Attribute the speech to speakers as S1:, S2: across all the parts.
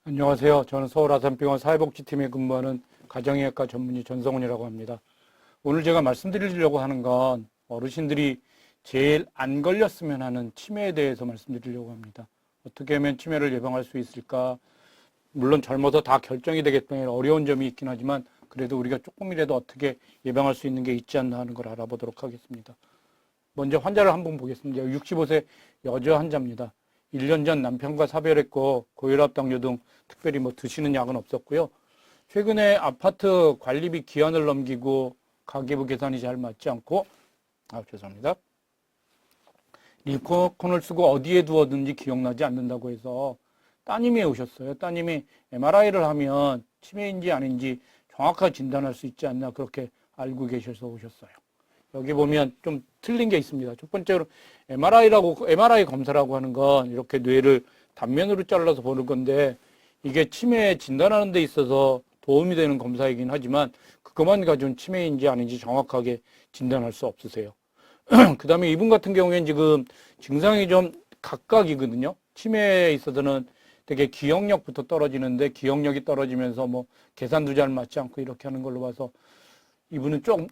S1: 안녕하세요. 저는 서울 아산병원 사회복지팀에 근무하는 가정의학과 전문의 전성훈이라고 합니다. 오늘 제가 말씀드리려고 하는 건 어르신들이 제일 안 걸렸으면 하는 치매에 대해서 말씀드리려고 합니다. 어떻게 하면 치매를 예방할 수 있을까? 물론 젊어서 다 결정이 되기 때문에 어려운 점이 있긴 하지만 그래도 우리가 조금이라도 어떻게 예방할 수 있는 게 있지 않나 하는 걸 알아보도록 하겠습니다. 먼저 환자를 한번 보겠습니다. 65세 여자 환자입니다. 1년 전 남편과 사별했고 고혈압, 당뇨 등 특별히 드시는 약은 없었고요. 최근에 아파트 관리비 기한을 넘기고 가계부 계산이 잘 맞지 않고 죄송합니다. 리모컨을 쓰고 어디에 두었는지 기억나지 않는다고 해서 따님이 오셨어요. 따님이 MRI를 하면 치매인지 아닌지 정확하게 진단할 수 있지 않나 그렇게 알고 계셔서 오셨어요. 여기 보면 좀 틀린 게 있습니다. 첫 번째로 MRI 검사라고 하는 건 이렇게 뇌를 단면으로 잘라서 보는 건데 이게 치매 진단하는 데 있어서 도움이 되는 검사이긴 하지만 그것만 가지고는 치매인지 아닌지 정확하게 진단할 수 없으세요. 그 다음에 이분 같은 경우에는 지금 증상이 좀 각각이거든요. 치매에 있어서는 되게 기억력부터 떨어지는데 기억력이 떨어지면서 계산도 잘 맞지 않고 이렇게 하는 걸로 봐서 이분은 좀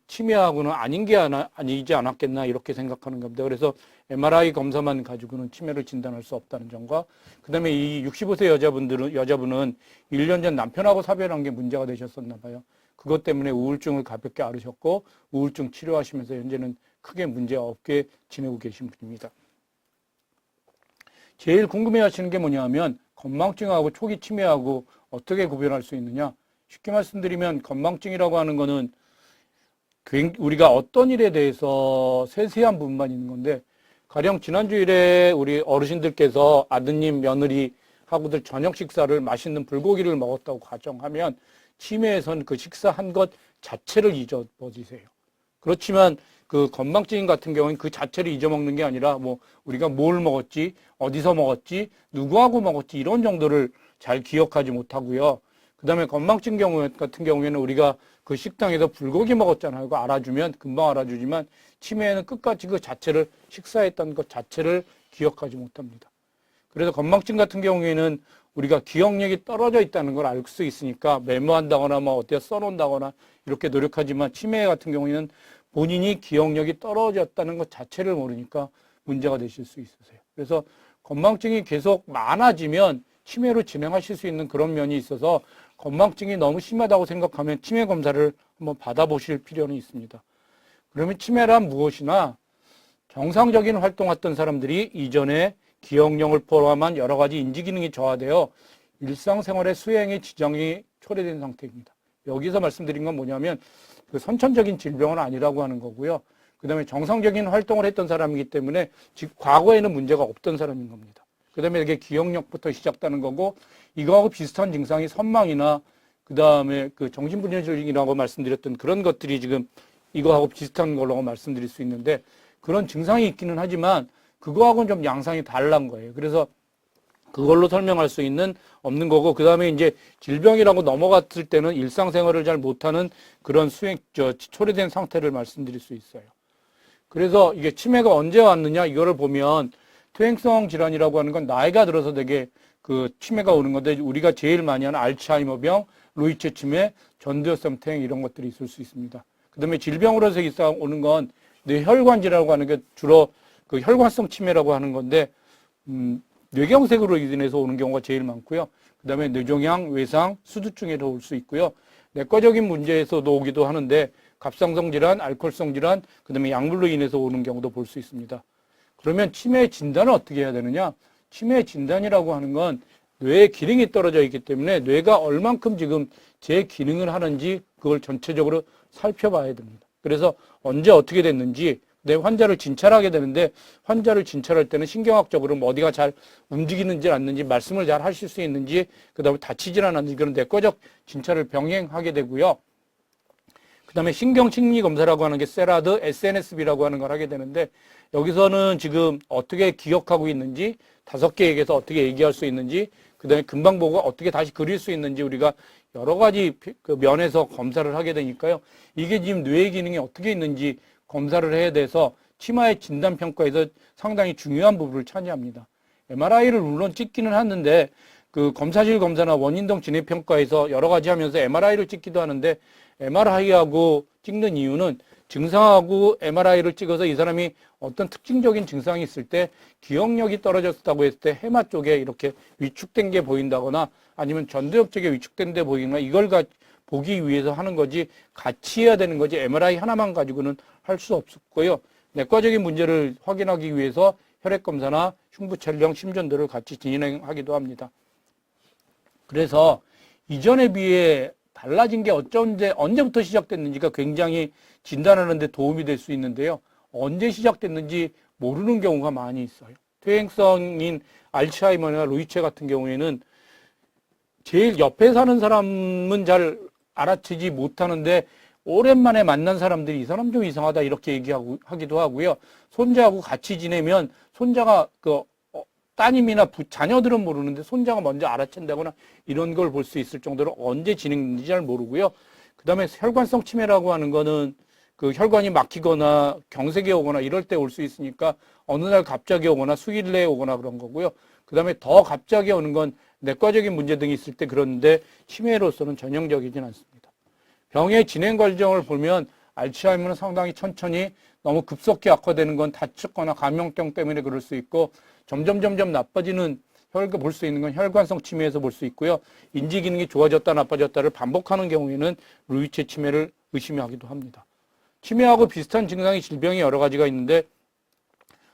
S1: 치매하고는 아니지 않았겠나 이렇게 생각하는 겁니다. 그래서 MRI 검사만 가지고는 치매를 진단할 수 없다는 점과 그다음에 이 65세 여자분은 1년 전 남편하고 사별한 게 문제가 되셨었나 봐요. 그것 때문에 우울증을 가볍게 앓으셨고 우울증 치료하시면서 현재는 크게 문제 없게 지내고 계신 분입니다. 제일 궁금해하시는 게 뭐냐면 건망증하고 초기 치매하고 어떻게 구별할 수 있느냐. 쉽게 말씀드리면 건망증이라고 하는 거는 우리가 어떤 일에 대해서 세세한 부분만 있는 건데 가령 지난주일에 우리 어르신들께서 아드님, 며느리 하고들 저녁 식사를 맛있는 불고기를 먹었다고 가정하면 치매에선 그 식사한 것 자체를 잊어버리세요. 그렇지만 그 건망증 같은 경우는 그 자체를 잊어먹는 게 아니라 우리가 뭘 먹었지, 어디서 먹었지, 누구하고 먹었지 이런 정도를 잘 기억하지 못하고요. 그 다음에 건망증 같은 경우에는 우리가 그 식당에서 불고기 먹었잖아요. 그거 알아주면 금방 알아주지만 치매에는 끝까지 그 자체를 식사했던 것 자체를 기억하지 못합니다. 그래서 건망증 같은 경우에는 우리가 기억력이 떨어져 있다는 걸 알 수 있으니까 메모한다거나 어디에 써놓는다거나 이렇게 노력하지만 치매 같은 경우에는 본인이 기억력이 떨어졌다는 것 자체를 모르니까 문제가 되실 수 있으세요. 그래서 건망증이 계속 많아지면 치매로 진행하실 수 있는 그런 면이 있어서 건망증이 너무 심하다고 생각하면 치매 검사를 한번 받아보실 필요는 있습니다. 그러면 치매란 무엇이나 정상적인 활동했던 사람들이 이전에 기억력을 포함한 여러 가지 인지기능이 저하되어 일상생활의 수행에 지장이 초래된 상태입니다. 여기서 말씀드린 건 뭐냐면 그 선천적인 질병은 아니라고 하는 거고요. 그 다음에 정상적인 활동을 했던 사람이기 때문에 즉 과거에는 문제가 없던 사람인 겁니다. 그 다음에 이게 기억력부터 시작되는 거고 이거하고 비슷한 증상이 선망이나 그 다음에 그 정신분열증이라고 말씀드렸던 그런 것들이 지금 이거하고 비슷한 걸로 말씀드릴 수 있는데 그런 증상이 있기는 하지만 그거하고는 좀 양상이 다른 거예요. 그래서 그걸로 설명할 수 있는 없는 거고 그 다음에 이제 질병이라고 넘어갔을 때는 일상생활을 잘 못하는 그런 초래된 상태를 말씀드릴 수 있어요. 그래서 이게 치매가 언제 왔느냐 이거를 보면 퇴행성 질환이라고 하는 건 나이가 들어서 되게 그 치매가 오는 건데 우리가 제일 많이 하는 알츠하이머병, 로이체 치매, 전두엽성 퇴행 이런 것들이 있을 수 있습니다. 그 다음에 질병으로서 오는 건 뇌혈관질이라고 하는 게 주로 그 혈관성 치매라고 하는 건데 뇌경색으로 인해서 오는 경우가 제일 많고요. 그 다음에 뇌종양, 외상, 수두증에서 올 수 있고요. 내과적인 문제에서도 오기도 하는데 갑상선 질환, 알코올성 질환, 그 다음에 약물로 인해서 오는 경우도 볼 수 있습니다. 그러면 치매 진단을 어떻게 해야 되느냐? 치매 진단이라고 하는 건 뇌의 기능이 떨어져 있기 때문에 뇌가 얼만큼 지금 제 기능을 하는지 그걸 전체적으로 살펴봐야 됩니다. 그래서 언제 어떻게 됐는지 내 환자를 진찰하게 되는데 환자를 진찰할 때는 신경학적으로 어디가 잘 움직이는지 않는지 말씀을 잘 하실 수 있는지 그다음에 다치질 않았는지 그런 내과적 진찰을 병행하게 되고요. 그다음에 신경심리검사라고 하는 게 세라드, SNSB라고 하는 걸 하게 되는데 여기서는 지금 어떻게 기억하고 있는지 5개 얘기해서 어떻게 얘기할 수 있는지 그다음에 금방 보고 어떻게 다시 그릴 수 있는지 우리가 여러 가지 그 면에서 검사를 하게 되니까요. 이게 지금 뇌의 기능이 어떻게 있는지 검사를 해야 돼서 치매의 진단평가에서 상당히 중요한 부분을 차지합니다. MRI를 물론 찍기는 하는데 그 검사실 검사나 원인동 진행평가에서 여러 가지 하면서 MRI를 찍기도 하는데 MRI하고 찍는 이유는 증상하고 MRI를 찍어서 이 사람이 어떤 특징적인 증상이 있을 때 기억력이 떨어졌다고 했을 때 해마 쪽에 이렇게 위축된 게 보인다거나 아니면 전두엽 쪽에 위축된 데 보이거나 이걸 보기 위해서 하는 거지 같이 해야 되는 거지 MRI 하나만 가지고는 할 수 없었고요. 내과적인 문제를 확인하기 위해서 혈액검사나 흉부 촬영, 심전도를 같이 진행하기도 합니다. 그래서 이전에 비해 달라진 게 언제부터 시작됐는지가 굉장히 진단하는 데 도움이 될 수 있는데요. 언제 시작됐는지 모르는 경우가 많이 있어요. 퇴행성인 알츠하이머나 루이체 같은 경우에는 제일 옆에 사는 사람은 잘 알아채지 못하는데 오랜만에 만난 사람들이 이 사람 좀 이상하다 이렇게 하기도 하고요. 손자하고 같이 지내면 손자가 따님이나 자녀들은 모르는데 손자가 먼저 알아챈다거나 이런 걸 볼 수 있을 정도로 언제 진행되는지 잘 모르고요. 그 다음에 혈관성 치매라고 하는 거는 그 혈관이 막히거나 경색이 오거나 이럴 때 올 수 있으니까 어느 날 갑자기 오거나 수일 내에 오거나 그런 거고요. 그 다음에 더 갑자기 오는 건 내과적인 문제 등이 있을 때 그런데 치매로서는 전형적이진 않습니다. 병의 진행 과정을 보면 알츠하이머는 상당히 천천히 너무 급속히 악화되는 건 다쳤거나 감염병 때문에 그럴 수 있고 점점 나빠지는 볼 수 있는 건 혈관성 치매에서 볼 수 있고요. 인지 기능이 좋아졌다 나빠졌다를 반복하는 경우에는 루이체 치매를 의심하기도 합니다. 치매하고 비슷한 증상의 질병이 여러 가지가 있는데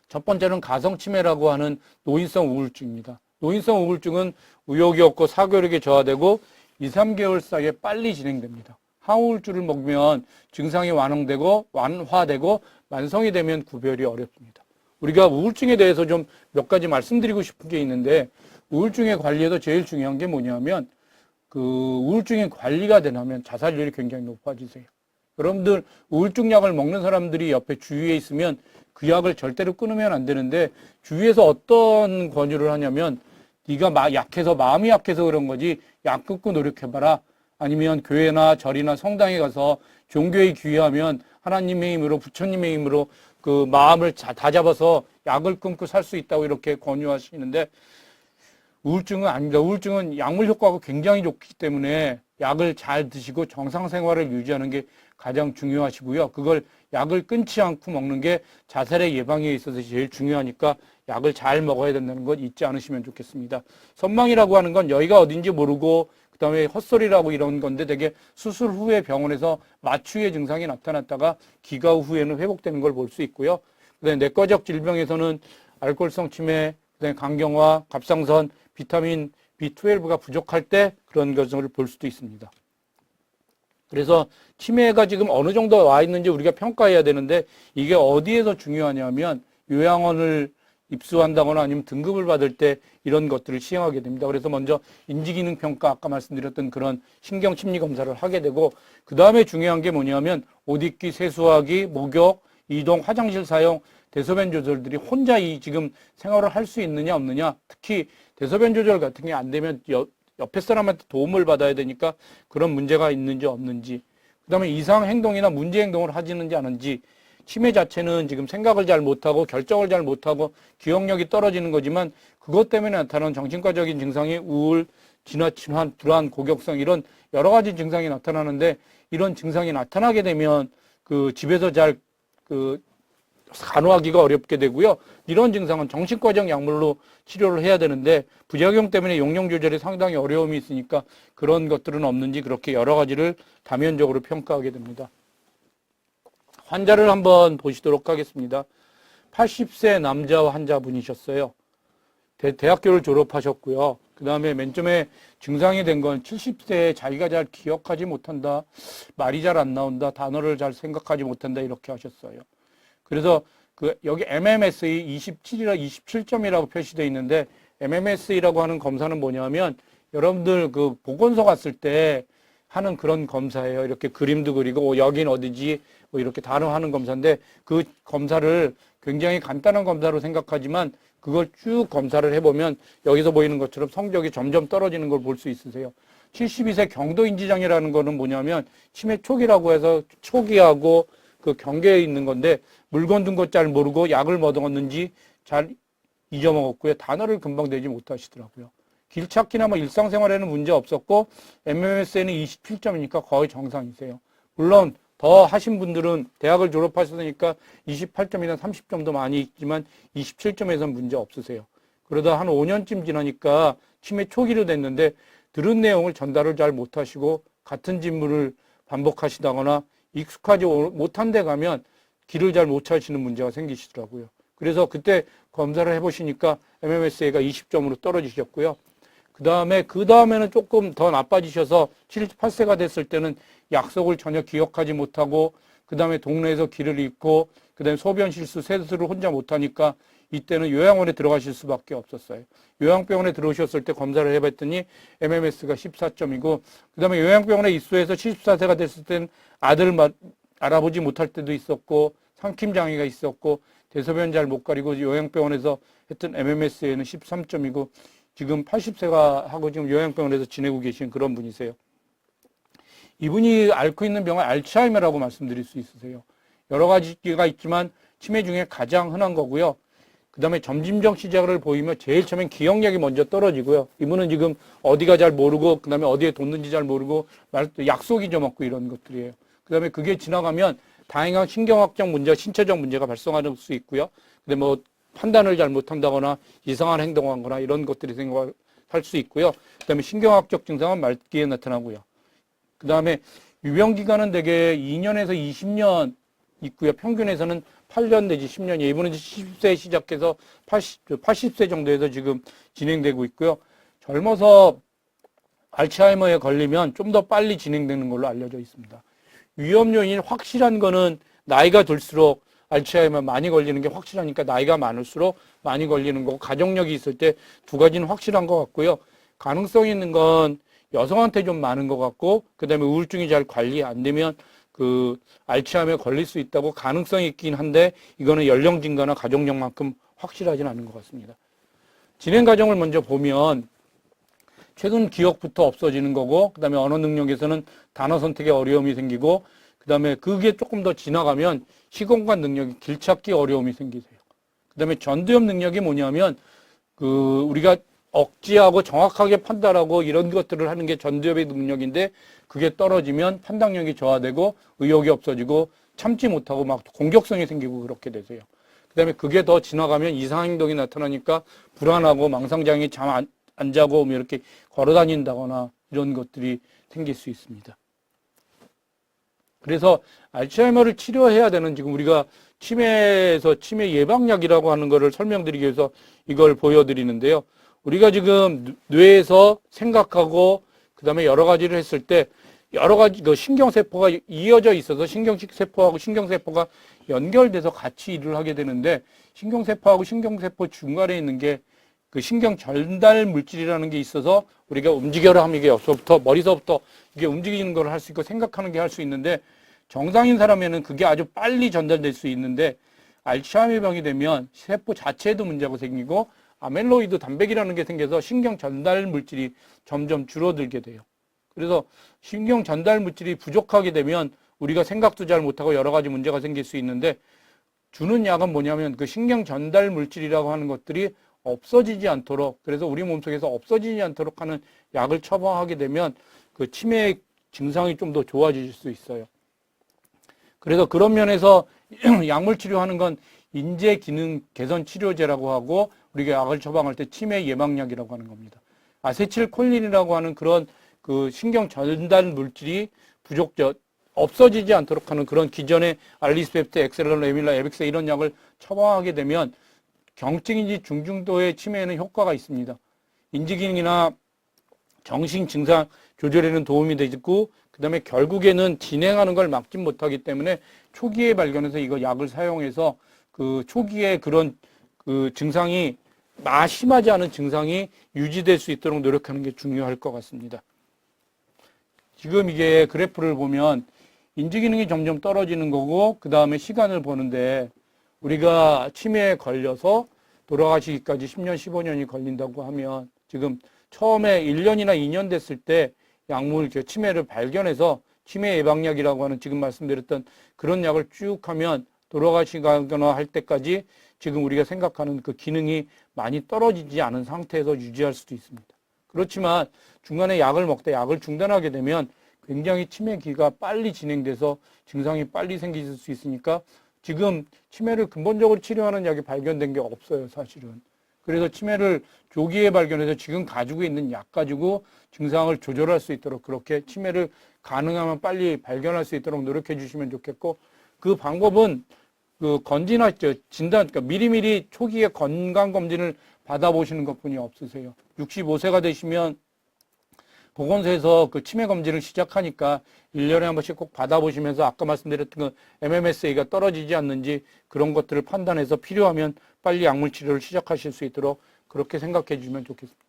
S1: 첫 번째는 가성치매라고 하는 노인성 우울증입니다. 노인성 우울증은 의욕이 없고 사고력이 저하되고 2, 3개월 사이에 빨리 진행됩니다. 항우울주를 먹으면 증상이 완화되고 만성이 되면 구별이 어렵습니다. 우리가 우울증에 대해서 좀 몇 가지 말씀드리고 싶은 게 있는데 우울증의 관리에서 제일 중요한 게 뭐냐면 그 우울증이 관리가 되면 자살률이 굉장히 높아지세요. 여러분들 우울증 약을 먹는 사람들이 옆에 주위에 있으면 그 약을 절대로 끊으면 안 되는데 주위에서 어떤 권유를 하냐면 네가 마음이 약해서 그런 거지 약 끊고 노력해봐라. 아니면 교회나 절이나 성당에 가서 종교에 귀의하면 하나님의 힘으로 부처님의 힘으로 그 마음을 다 잡아서 약을 끊고 살 수 있다고 이렇게 권유하시는데 우울증은 아닙니다. 우울증은 약물 효과가 굉장히 좋기 때문에 약을 잘 드시고 정상 생활을 유지하는 게 가장 중요하시고요. 그걸 약을 끊지 않고 먹는 게 자살의 예방에 있어서 제일 중요하니까 약을 잘 먹어야 된다는 것 잊지 않으시면 좋겠습니다. 선망이라고 하는 건 여기가 어딘지 모르고 그다음에 헛소리라고 이런 건데 되게 수술 후에 병원에서 마취의 증상이 나타났다가 기가 후에는 회복되는 걸 볼 수 있고요. 그다음에 내과적 질병에서는 알코올성 치매, 그다음에 간경화, 갑상선, 비타민 B12가 부족할 때 그런 것을 볼 수도 있습니다. 그래서 치매가 지금 어느 정도 와 있는지 우리가 평가해야 되는데 이게 어디에서 중요하냐면 요양원을 입수한다거나 아니면 등급을 받을 때 이런 것들을 시행하게 됩니다. 그래서 먼저 인지기능 평가 아까 말씀드렸던 그런 신경심리 검사를 하게 되고 그 다음에 중요한 게 뭐냐면 옷 입기, 세수하기, 목욕, 이동, 화장실 사용, 대소변 조절들이 혼자 지금 생활을 할 수 있느냐 없느냐 특히 대소변 조절 같은 게 안 되면 옆에 사람한테 도움을 받아야 되니까 그런 문제가 있는지 없는지 그 다음에 이상 행동이나 문제 행동을 하지는지 않은지 치매 자체는 지금 생각을 잘 못하고 결정을 잘 못하고 기억력이 떨어지는 거지만 그것 때문에 나타나는 정신과적인 증상이 우울, 진화, 불안, 고격성 이런 여러 가지 증상이 나타나는데 이런 증상이 나타나게 되면 그 집에서 잘 간호하기가 어렵게 되고요. 이런 증상은 정신과적 약물로 치료를 해야 되는데 부작용 때문에 용량 조절에 상당히 어려움이 있으니까 그런 것들은 없는지 그렇게 여러 가지를 다면적으로 평가하게 됩니다. 환자를 한번 보시도록 하겠습니다. 80세 남자 환자분이셨어요. 대학교를 졸업하셨고요. 그 다음에 맨 처음에 증상이 된 건 70세에 자기가 잘 기억하지 못한다. 말이 잘 안 나온다. 단어를 잘 생각하지 못한다. 이렇게 하셨어요. 그래서 여기 MMSE 27점이라고 표시되어 있는데 MMSE라고 하는 검사는 뭐냐면 여러분들 그 보건소 갔을 때 하는 그런 검사예요. 이렇게 그림도 그리고 여긴 어디지 뭐 이렇게 단어하는 검사인데 그 검사를 굉장히 간단한 검사로 생각하지만 그걸 쭉 검사를 해보면 여기서 보이는 것처럼 성적이 점점 떨어지는 걸 볼 수 있으세요. 72세 경도인지장애라는 거는 뭐냐면 치매 초기라고 해서 초기하고 그 경계에 있는 건데 물건 둔 것 잘 모르고 약을 뭐 먹었는지 잘 잊어먹었고요. 단어를 금방 내지 못하시더라고요. 길 찾기나 뭐 일상생활에는 문제 없었고 MMS에는 27점이니까 거의 정상이세요. 물론 더 하신 분들은 대학을 졸업하셨으니까 28점이나 30점도 많이 있지만 27점에선 문제 없으세요. 그러다 한 5년쯤 지나니까 치매 초기로 됐는데 들은 내용을 전달을 잘 못하시고 같은 질문을 반복하시다거나 익숙하지 못한 데 가면 길을 잘 못 찾으시는 문제가 생기시더라고요. 그래서 그때 검사를 해보시니까 MMSA가 20점으로 떨어지셨고요. 그 다음에는 조금 더 나빠지셔서 78세가 됐을 때는 약속을 전혀 기억하지 못하고, 그 다음에 동네에서 길을 잃고, 그 다음에 소변 실수, 세수를 혼자 못하니까 이때는 요양원에 들어가실 수밖에 없었어요. 요양병원에 들어오셨을 때 검사를 해봤더니 MMS가 14점이고, 그 다음에 요양병원에 입소해서 74세가 됐을 때는 아들을 알아보지 못할 때도 있었고, 삼킴장애가 있었고, 대소변 잘 못 가리고 요양병원에서 했던 MMS에는 13점이고, 지금 80세가 하고 지금 요양병원에서 지내고 계신 그런 분이세요. 이분이 앓고 있는 병은 알츠하이머라고 말씀드릴 수 있으세요. 여러 가지가 있지만 치매 중에 가장 흔한 거고요. 그 다음에 점진적 시작을 보이면 제일 처음엔 기억력이 먼저 떨어지고요. 이분은 지금 어디가 잘 모르고, 그 다음에 어디에 뒀는지 잘 모르고, 약속 잊어먹고 이런 것들이에요. 그 다음에 그게 지나가면 다양한 신경학적 문제, 신체적 문제가 발생할 수 있고요. 근데 뭐 판단을 잘 못한다거나 이상한 행동하거나 이런 것들이 생각할 수 있고요. 그 다음에 신경학적 증상은 말기에 나타나고요. 그 다음에 유병기간은 대개 2년에서 20년 있고요. 평균에서는 8년 내지 10년이에요. 이분은 70세 시작해서 80세 정도에서 지금 진행되고 있고요. 젊어서 알츠하이머에 걸리면 좀 더 빨리 진행되는 걸로 알려져 있습니다. 위험 요인이 확실한 거는 나이가 들수록 알츠하이머 많이 걸리는 게 확실하니까 나이가 많을수록 많이 걸리는 거고, 가족력이 있을 때 두 가지는 확실한 것 같고요. 가능성 있는 건 여성한테 좀 많은 것 같고, 그 다음에 우울증이 잘 관리 안 되면 그 알츠하이머에 걸릴 수 있다고 가능성이 있긴 한데, 이거는 연령 증가나 가족력만큼 확실하진 않은 것 같습니다. 진행 과정을 먼저 보면 최근 기억부터 없어지는 거고, 그 다음에 언어 능력에서는 단어 선택에 어려움이 생기고, 그 다음에 그게 조금 더 지나가면 시공간 능력이 길찾기 어려움이 생기세요. 그 다음에 전두엽 능력이 뭐냐면 우리가 억지하고 정확하게 판단하고 이런 것들을 하는 게 전두엽의 능력인데, 그게 떨어지면 판단력이 저하되고 의욕이 없어지고 참지 못하고 막 공격성이 생기고 그렇게 되세요. 그 다음에 그게 더 지나가면 이상행동이 나타나니까 불안하고 망상장애, 잠 안 자고 뭐 이렇게 걸어 다닌다거나 이런 것들이 생길 수 있습니다. 그래서 알츠하이머를 치료해야 되는, 지금 우리가 치매에서 치매 예방약이라고 하는 거를 설명드리기 위해서 이걸 보여드리는데요. 우리가 지금 뇌에서 생각하고 그 다음에 여러 가지를 했을 때 여러 가지 그 신경세포가 이어져 있어서 신경세포하고 신경세포가 연결돼서 같이 일을 하게 되는데, 신경세포하고 신경세포 중간에 있는 게 그 신경 전달 물질이라는 게 있어서 우리가 움직여라 하면 이게 머리서부터 이게 움직이는 걸 할 수 있고 생각하는 게 할 수 있는데, 정상인 사람에는 그게 아주 빨리 전달될 수 있는데, 알츠하이머 병이 되면 세포 자체에도 문제가 생기고 아멜로이드 단백이라는 게 생겨서 신경 전달 물질이 점점 줄어들게 돼요. 그래서 신경 전달 물질이 부족하게 되면 우리가 생각도 잘 못하고 여러 가지 문제가 생길 수 있는데, 주는 약은 뭐냐면 그 신경 전달 물질이라고 하는 것들이 없어지지 않도록, 그래서 우리 몸속에서 없어지지 않도록 하는 약을 처방하게 되면 그 치매 증상이 좀 더 좋아질 수 있어요. 그래서 그런 면에서 약물 치료하는 건 인제 기능 개선 치료제라고 하고, 우리가 약을 처방할 때 치매 예방약이라고 하는 겁니다. 아세틸콜린이라고 하는 그런 그 신경 전달 물질이 없어지지 않도록 하는 그런 기존의 알리스펩트, 엑셀런, 에밀라, 에빅스 이런 약을 처방하게 되면 경증인지 중증도의 치매에는 효과가 있습니다. 인지기능이나 정신 증상 조절에는 도움이 되고, 그 다음에 결국에는 진행하는 걸 막지 못하기 때문에 초기에 발견해서 이거 약을 사용해서 그 초기에 그런 그 증상이 심하지 않은 증상이 유지될 수 있도록 노력하는 게 중요할 것 같습니다. 지금 이게 그래프를 보면 인지기능이 점점 떨어지는 거고, 그 다음에 시간을 보는데, 우리가 치매에 걸려서 돌아가시기까지 10년, 15년이 걸린다고 하면, 지금 처음에 1년이나 2년 됐을 때 약물, 치매를 발견해서 치매 예방약이라고 하는 지금 말씀드렸던 그런 약을 쭉 하면 돌아가시거나 할 때까지 지금 우리가 생각하는 그 기능이 많이 떨어지지 않은 상태에서 유지할 수도 있습니다. 그렇지만 중간에 약을 먹다 약을 중단하게 되면 굉장히 치매기가 빨리 진행돼서 증상이 빨리 생길 수 있으니까 지금 치매를 근본적으로 치료하는 약이 발견된 게 없어요, 사실은. 그래서 치매를 조기에 발견해서 지금 가지고 있는 약 가지고 증상을 조절할 수 있도록 그렇게 치매를 가능하면 빨리 발견할 수 있도록 노력해 주시면 좋겠고, 그 방법은 그 진단, 그러니까 미리미리 초기에 건강검진을 받아보시는 것뿐이 없으세요. 65세가 되시면 보건소에서 그 치매 검진을 시작하니까 1년에 한 번씩 꼭 받아보시면서 아까 말씀드렸던 그 MMSA가 떨어지지 않는지 그런 것들을 판단해서 필요하면 빨리 약물 치료를 시작하실 수 있도록 그렇게 생각해 주시면 좋겠습니다.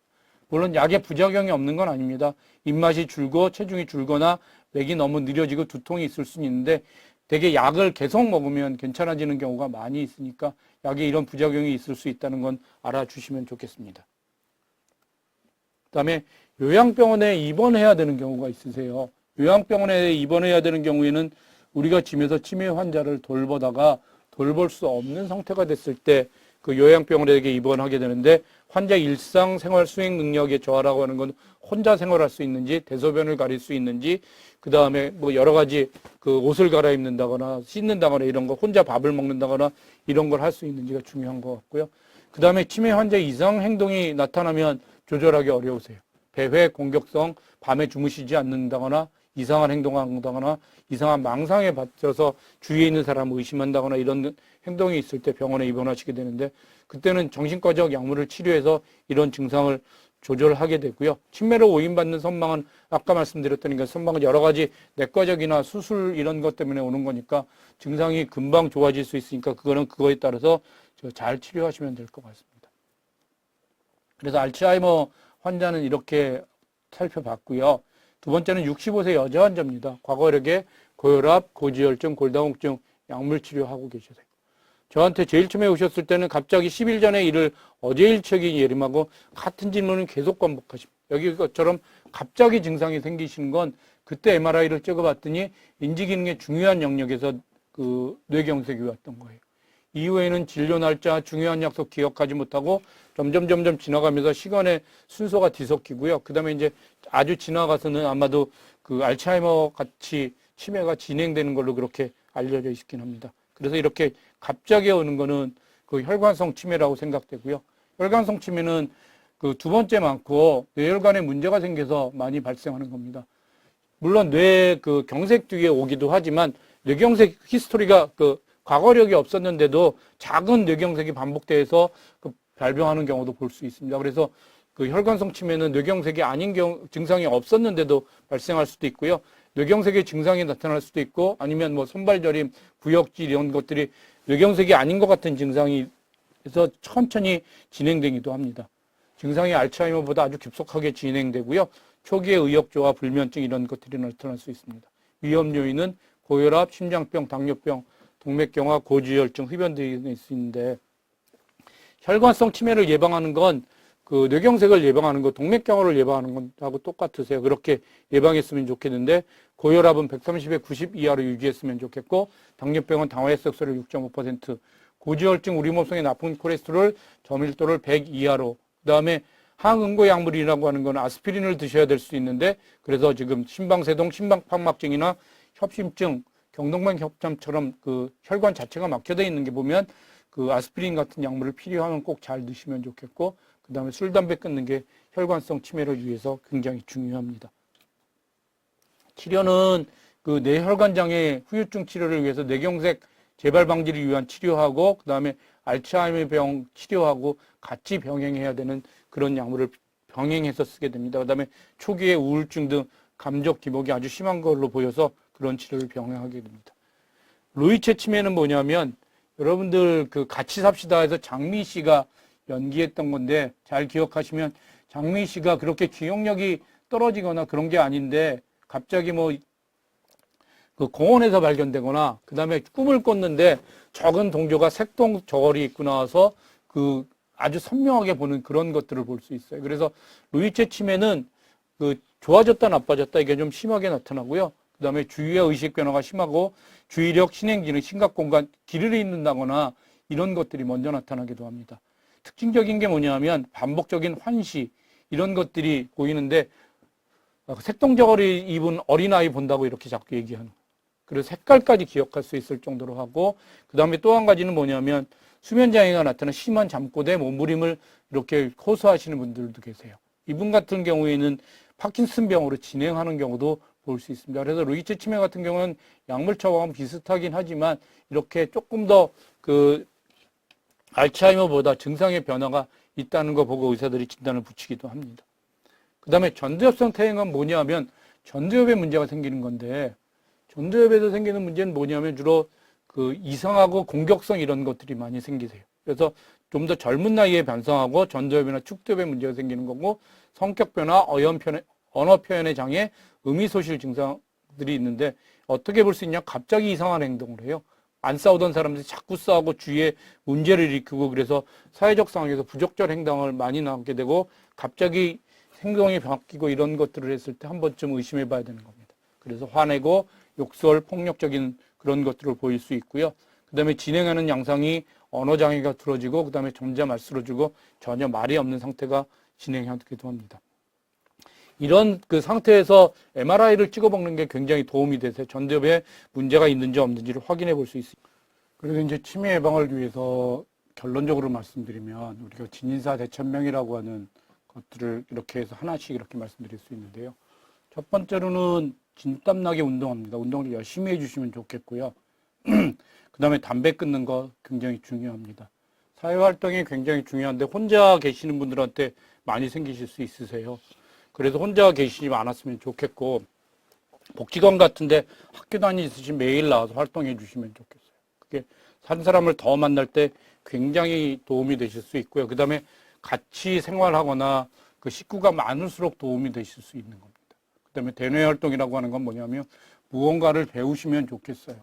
S1: 물론 약에 부작용이 없는 건 아닙니다. 입맛이 줄고 체중이 줄거나 맥이 너무 느려지고 두통이 있을 수는 있는데 되게 약을 계속 먹으면 괜찮아지는 경우가 많이 있으니까 약에 이런 부작용이 있을 수 있다는 건 알아주시면 좋겠습니다. 그다음에 요양병원에 입원해야 되는 경우가 있으세요. 요양병원에 입원해야 되는 경우에는 우리가 집에서 치매 환자를 돌보다가 돌볼 수 없는 상태가 됐을 때 그 요양병원에 입원하게 되는데 환자 일상생활 수행 능력의 저하라고 하는 건 혼자 생활할 수 있는지 대소변을 가릴 수 있는지 그다음에 뭐 여러 가지 그 옷을 갈아입는다거나 씻는다거나 이런 거 혼자 밥을 먹는다거나 이런 걸 할 수 있는지가 중요한 것 같고요. 그다음에 치매 환자 이상 행동이 나타나면 조절하기 어려우세요. 배회 공격성, 밤에 주무시지 않는다거나 이상한 행동을 한다거나 이상한 망상에 빠져서 주위에 있는 사람을 의심한다거나 이런 행동이 있을 때 병원에 입원하시게 되는데 그때는 정신과적 약물을 치료해서 이런 증상을 조절하게 되고요. 치매로 오인받는 선망은 아까 말씀드렸던 게 선망은 여러 가지 내과적이나 수술 이런 것 때문에 오는 거니까 증상이 금방 좋아질 수 있으니까 그거는 그거에 따라서 잘 치료하시면 될 것 같습니다. 그래서 알츠하이머 환자는 이렇게 살펴봤고요. 두 번째는 65세 여자 환자입니다. 과거력에 고혈압, 고지혈증, 골다공증 약물 치료하고 계세요. 저한테 제일 처음에 오셨을 때는 갑자기 10일 전에 일을 어제 일처리 예림하고 같은 질문을 계속 반복하십니다. 여기처럼 갑자기 증상이 생기시는 건 그때 MRI를 찍어봤더니 인지기능의 중요한 영역에서 그 뇌경색이 왔던 거예요. 이후에는 진료 날짜, 중요한 약속 기억하지 못하고 점점 지나가면서 시간의 순서가 뒤섞이고요. 그 다음에 이제 아주 지나가서는 아마도 그 알츠하이머 같이 치매가 진행되는 걸로 그렇게 알려져 있긴 합니다. 그래서 이렇게 갑자기 오는 거는 그 혈관성 치매라고 생각되고요. 혈관성 치매는 그 두 번째 많고 뇌혈관에 문제가 생겨서 많이 발생하는 겁니다. 물론 뇌 그 경색 뒤에 오기도 하지만 뇌경색 히스토리가 그 과거력이 없었는데도 작은 뇌경색이 반복돼서 그 발병하는 경우도 볼 수 있습니다. 그래서 그 혈관성 치매는 뇌경색이 아닌 증상이 없었는데도 발생할 수도 있고요. 뇌경색의 증상이 나타날 수도 있고 아니면 뭐 손발저림, 구역질 이런 것들이 뇌경색이 아닌 것 같은 증상이 해서 천천히 진행되기도 합니다. 증상이 알츠하이머보다 아주 급속하게 진행되고요. 초기에 의욕저하, 불면증 이런 것들이 나타날 수 있습니다. 위험 요인은 고혈압, 심장병, 당뇨병, 동맥경화, 고지혈증, 흡연 등이 있는데 혈관성 치매를 예방하는 건 그 뇌경색을 예방하는 거, 동맥경화를 예방하는 것하고 똑같으세요. 그렇게 예방했으면 좋겠는데 고혈압은 130에 90 이하로 유지했으면 좋겠고 당뇨병은 당화혈색소를 6.5%, 고지혈증, 우리 몸속의 나쁜 콜레스테롤 저밀도를 100 이하로 그다음에 항응고 약물이라고 하는 건 아스피린을 드셔야 될 수 있는데 그래서 지금 심방세동, 심방판막증이나 협심증, 경동맥 협jam처럼 그 혈관 자체가 막혀져 있는 게 보면 그 아스피린 같은 약물을 필요하면 꼭 잘 드시면 좋겠고 그 다음에 술, 담배 끊는 게 혈관성 치매를 위해서 굉장히 중요합니다. 치료는 그 뇌혈관장애 후유증 치료를 위해서 뇌경색 재발 방지를 위한 치료하고 그 다음에 알츠하이머병 치료하고 같이 병행해야 되는 그런 약물을 병행해서 쓰게 됩니다. 그 다음에 초기에 우울증 등 감정 기복이 아주 심한 걸로 보여서 그런 치료를 병행하게 됩니다. 루이체 치매는 뭐냐면 여러분들 그 같이 삽시다 해서 장미 씨가 연기했던 건데 잘 기억하시면 장미 씨가 그렇게 기억력이 떨어지거나 그런 게 아닌데 갑자기 뭐 그 공원에서 발견되거나 그 다음에 꿈을 꿨는데 적은 동조가 색동 저걸이 입고 나와서 그 아주 선명하게 보는 그런 것들을 볼 수 있어요. 그래서 루이체 치매는 그 좋아졌다 나빠졌다 이게 좀 심하게 나타나고요. 그 다음에 주의의 의식 변화가 심하고 주의력, 신행기능, 심각공간, 길을 잃는다거나 이런 것들이 먼저 나타나기도 합니다. 특징적인 게 뭐냐면 반복적인 환시, 이런 것들이 보이는데 색동저고리 입은 어린아이 본다고 이렇게 자꾸 얘기하는 거예요. 그래서 색깔까지 기억할 수 있을 정도로 하고 그 다음에 또 한 가지는 뭐냐면 수면장애가 나타난 심한 잠꼬대, 몸부림을 이렇게 호소하시는 분들도 계세요. 이분 같은 경우에는 파킨슨병으로 진행하는 경우도 볼 수 있습니다. 그래서 루이츠 치매 같은 경우는 약물 처방은 비슷하긴 하지만 이렇게 조금 더 그 알츠하이머보다 증상의 변화가 있다는 거 보고 의사들이 진단을 붙이기도 합니다. 그 다음에 전두엽성 퇴행은 뭐냐면 전두엽에 문제가 생기는 건데 전두엽에서 생기는 문제는 뭐냐면 주로 그 이상하고 공격성 이런 것들이 많이 생기세요. 그래서 좀 더 젊은 나이에 변성하고 전두엽이나 축두엽에 문제가 생기는 거고 성격 변화, 언어 표현의 장애, 의미소실 증상들이 있는데 어떻게 볼 수 있냐? 갑자기 이상한 행동을 해요. 안 싸우던 사람들이 자꾸 싸우고 주위에 문제를 일으키고 그래서 사회적 상황에서 부적절 행동을 많이 나오게 되고 갑자기 행동이 바뀌고 이런 것들을 했을 때 한 번쯤 의심해 봐야 되는 겁니다. 그래서 화내고 욕설, 폭력적인 그런 것들을 보일 수 있고요. 그 다음에 진행하는 양상이 언어장애가 두러지고 그 다음에 점점 말쓰러지고 전혀 말이 없는 상태가 진행하기도 합니다. 이런 그 상태에서 MRI를 찍어먹는 게 굉장히 도움이 돼서 전두엽에 문제가 있는지 없는지를 확인해 볼 수 있습니다. 그래서 이제 치매 예방을 위해서 결론적으로 말씀드리면 우리가 진인사 대천명이라고 하는 것들을 이렇게 해서 하나씩 이렇게 말씀드릴 수 있는데요. 첫 번째로는 진땀나게 운동합니다. 운동을 열심히 해주시면 좋겠고요. 그 다음에 담배 끊는 거 굉장히 중요합니다. 사회활동이 굉장히 중요한데 혼자 계시는 분들한테 많이 생기실 수 있으세요. 그래서 혼자 계시지 않았으면 좋겠고 복지관 같은데 학교 다니듯이 매일 나와서 활동해 주시면 좋겠어요. 그게 한 사람을 더 만날 때 굉장히 도움이 되실 수 있고요. 그 다음에 같이 생활하거나 그 식구가 많을수록 도움이 되실 수 있는 겁니다. 그 다음에 대뇌 활동이라고 하는 건 뭐냐면 무언가를 배우시면 좋겠어요.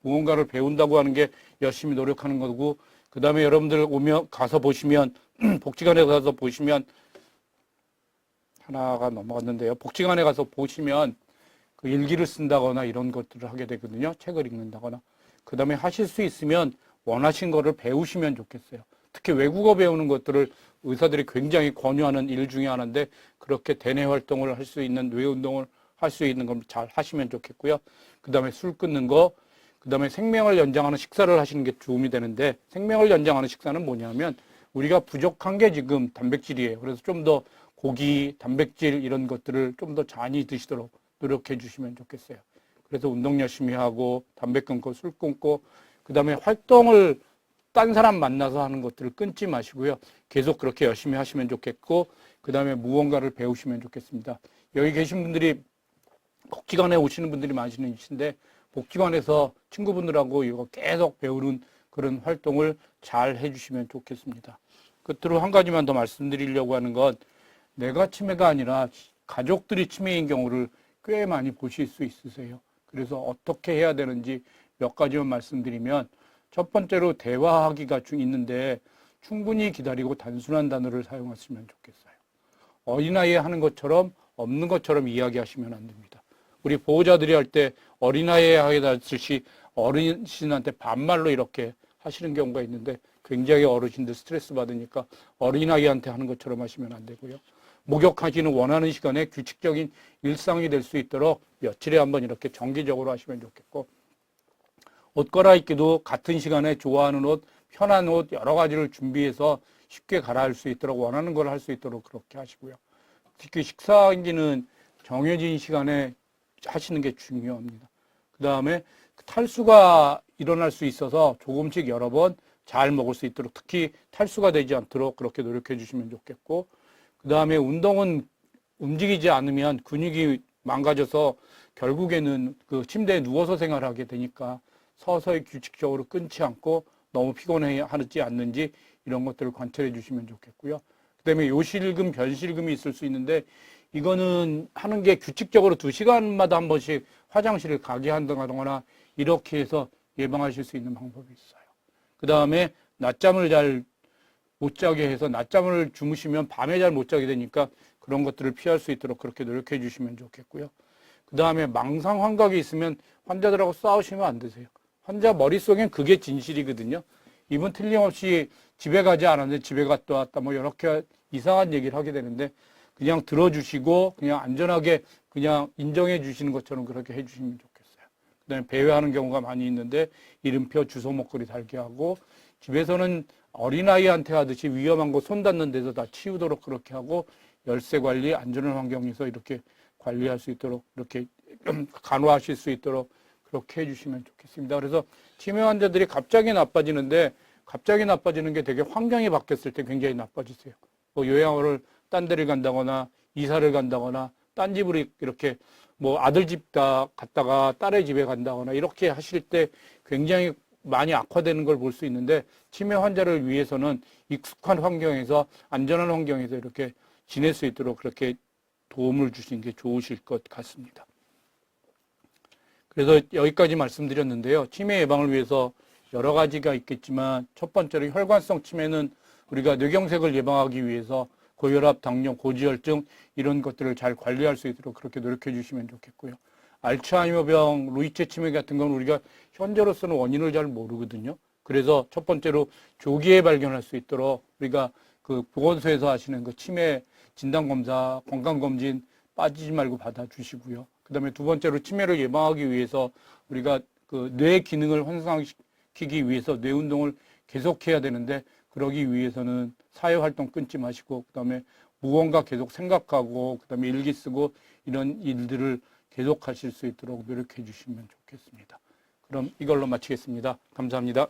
S1: 무언가를 배운다고 하는 게 열심히 노력하는 거고 그 다음에 여러분들 오면 가서 보시면 복지관에 가서 보시면 하나가 넘어갔는데요. 복지관에 가서 보시면 그 일기를 쓴다거나 이런 것들을 하게 되거든요. 책을 읽는다거나. 그 다음에 하실 수 있으면 원하신 거를 배우시면 좋겠어요. 특히 외국어 배우는 것들을 의사들이 굉장히 권유하는 일 중에 하나인데 그렇게 대뇌 활동을 할 수 있는 뇌 운동을 할 수 있는 걸 잘 하시면 좋겠고요. 그 다음에 술 끊는 거, 그 다음에 생명을 연장하는 식사를 하시는 게 도움이 되는데 생명을 연장하는 식사는 뭐냐면 우리가 부족한 게 지금 단백질이에요. 그래서 좀 더 고기, 단백질 이런 것들을 좀 더 많이 드시도록 노력해 주시면 좋겠어요. 그래서 운동 열심히 하고 담배 끊고 술 끊고 그 다음에 활동을 딴 사람 만나서 하는 것들을 끊지 마시고요. 계속 그렇게 열심히 하시면 좋겠고 그 다음에 무언가를 배우시면 좋겠습니다. 여기 계신 분들이 복지관에 오시는 분들이 많으신데 복지관에서 친구분들하고 이거 계속 배우는 그런 활동을 잘 해주시면 좋겠습니다. 끝으로 한 가지만 더 말씀드리려고 하는 건 내가 치매가 아니라 가족들이 치매인 경우를 꽤 많이 보실 수 있으세요. 그래서 어떻게 해야 되는지 몇 가지만 말씀드리면 첫 번째로 대화하기가 있는데 충분히 기다리고 단순한 단어를 사용하시면 좋겠어요. 어린아이에 하는 것처럼 없는 것처럼 이야기하시면 안 됩니다. 우리 보호자들이 할 때 어린아이에 하듯이 어르신한테 반말로 이렇게 하시는 경우가 있는데 굉장히 어르신들 스트레스 받으니까 어린아이한테 하는 것처럼 하시면 안 되고요. 목욕하시는 원하는 시간에 규칙적인 일상이 될 수 있도록 며칠에 한번 이렇게 정기적으로 하시면 좋겠고 옷 갈아입기도 같은 시간에 좋아하는 옷, 편한 옷 여러 가지를 준비해서 쉽게 갈아입을 수 있도록 원하는 걸 할 수 있도록 그렇게 하시고요. 특히 식사기는 정해진 시간에 하시는 게 중요합니다. 그 다음에 탈수가 일어날 수 있어서 조금씩 여러 번 잘 먹을 수 있도록 특히 탈수가 되지 않도록 그렇게 노력해 주시면 좋겠고 그 다음에 운동은 움직이지 않으면 근육이 망가져서 결국에는 그 침대에 누워서 생활하게 되니까 서서히 규칙적으로 끊지 않고 너무 피곤해하지 않는지 이런 것들을 관찰해 주시면 좋겠고요. 그 다음에 요실금, 변실금이 있을 수 있는데 이거는 하는 게 규칙적으로 2시간마다 한 번씩 화장실을 가게 한다거나 이렇게 해서 예방하실 수 있는 방법이 있어요. 그 다음에 낮잠을 잘 못 자게 해서 낮잠을 주무시면 밤에 잘 못 자게 되니까 그런 것들을 피할 수 있도록 그렇게 노력해 주시면 좋겠고요. 그 다음에 망상 환각이 있으면 환자들하고 싸우시면 안 되세요. 환자 머릿속엔 그게 진실이거든요. 이분 틀림없이 집에 가지 않았는데 집에 갔다 왔다 뭐 이렇게 이상한 얘기를 하게 되는데 그냥 들어주시고 그냥 안전하게 그냥 인정해 주시는 것처럼 그렇게 해주시면 좋겠어요. 그다음에 배회하는 경우가 많이 있는데 이름표, 주소, 목걸이 달게 하고 집에서는 어린아이한테 하듯이 위험한 거 손 닿는 데서 다 치우도록 그렇게 하고 열쇠 관리, 안전한 환경에서 이렇게 관리할 수 있도록 이렇게 간호하실 수 있도록 그렇게 해주시면 좋겠습니다. 그래서 치매 환자들이 갑자기 나빠지는데 갑자기 나빠지는 게 되게 환경이 바뀌었을 때 굉장히 나빠지세요. 뭐 요양원을 딴 데를 간다거나 이사를 간다거나 딴 집으로 이렇게 뭐 아들 집 갔다가 딸의 집에 간다거나 이렇게 하실 때 굉장히 많이 악화되는 걸 볼 수 있는데 치매 환자를 위해서는 익숙한 환경에서 안전한 환경에서 이렇게 지낼 수 있도록 그렇게 도움을 주시는 게 좋으실 것 같습니다. 그래서 여기까지 말씀드렸는데요. 치매 예방을 위해서 여러 가지가 있겠지만 첫 번째로 혈관성 치매는 우리가 뇌경색을 예방하기 위해서 고혈압, 당뇨, 고지혈증 이런 것들을 잘 관리할 수 있도록 그렇게 노력해 주시면 좋겠고요. 알츠하이머병, 루이체 치매 같은 건 우리가 현재로서는 원인을 잘 모르거든요. 그래서 첫 번째로 조기에 발견할 수 있도록 우리가 그 보건소에서 하시는 그 치매 진단검사, 건강검진 빠지지 말고 받아주시고요. 그 다음에 두 번째로 치매를 예방하기 위해서 우리가 그 뇌 기능을 향상시키기 위해서 뇌 운동을 계속해야 되는데 그러기 위해서는 사회활동 끊지 마시고 그 다음에 무언가 계속 생각하고 그 다음에 일기 쓰고 이런 일들을 계속 하실 수 있도록 노력해 주시면 좋겠습니다. 그럼 이걸로 마치겠습니다. 감사합니다.